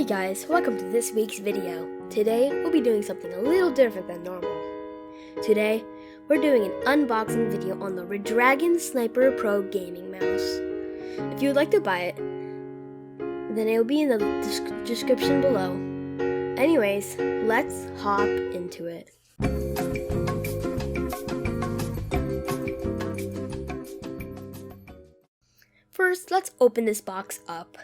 Hey guys, welcome to this week's video. Today, we'll be doing something a little different than normal. Today, we're doing an unboxing video on the Redragon Sniper Pro gaming mouse. If you would like to buy it, then it will be in the description below. Anyways, let's hop into it. First, let's open this box up.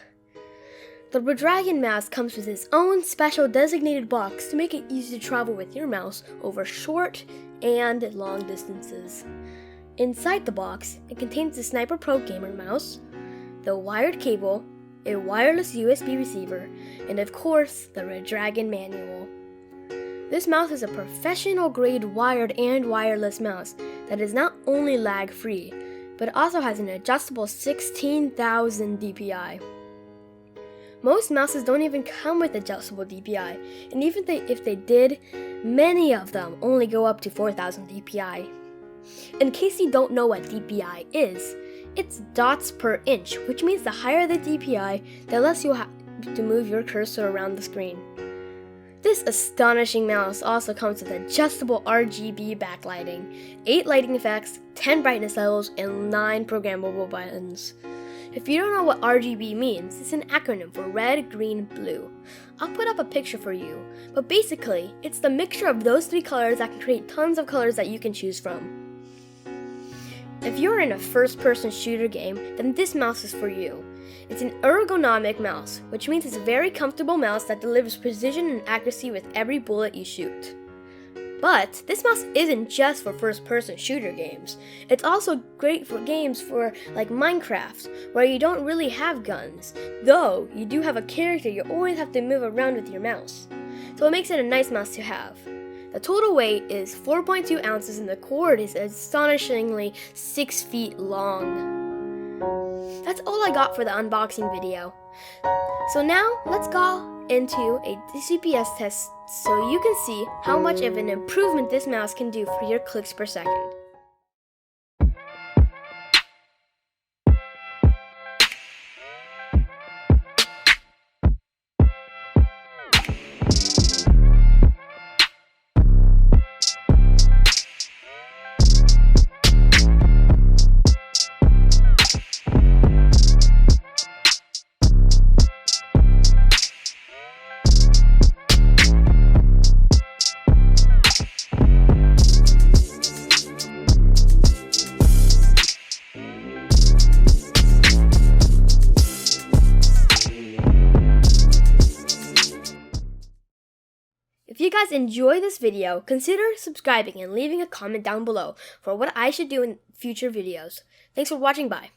The Redragon mouse comes with its own special designated box to make it easy to travel with your mouse over short and long distances. Inside the box, it contains the Sniper Pro gamer mouse, the wired cable, a wireless USB receiver, and of course, the Redragon manual. This mouse is a professional-grade wired and wireless mouse that is not only lag-free, but also has an adjustable 16,000 DPI. Most mouses don't even come with adjustable DPI, and even if they did, many of them only go up to 4,000 DPI. In case you don't know what DPI is, it's dots per inch, which means the higher the DPI, the less you'll have to move your cursor around the screen. This astonishing mouse also comes with adjustable RGB backlighting, 8 lighting effects, 10 brightness levels, and 9 programmable buttons. If you don't know what RGB means, it's an acronym for red, green, blue. I'll put up a picture for you, but basically, it's the mixture of those 3 colors that can create tons of colors that you can choose from. If you're in a first-person shooter game, then this mouse is for you. It's an ergonomic mouse, which means it's a very comfortable mouse that delivers precision and accuracy with every bullet you shoot. But this mouse isn't just for first-person shooter games. It's also great for games like Minecraft, where you don't really have guns. Though you do have a character, you always have to move around with your mouse. So it makes it a nice mouse to have. The total weight is 4.2 ounces and the cord is astonishingly 6 feet long. That's all I got for the unboxing video. So now let's go into a CPS test so you can see how much of an improvement this mouse can do for your clicks per second. If you guys enjoy this video, consider subscribing and leaving a comment down below for what I should do in future videos. Thanks for watching, bye.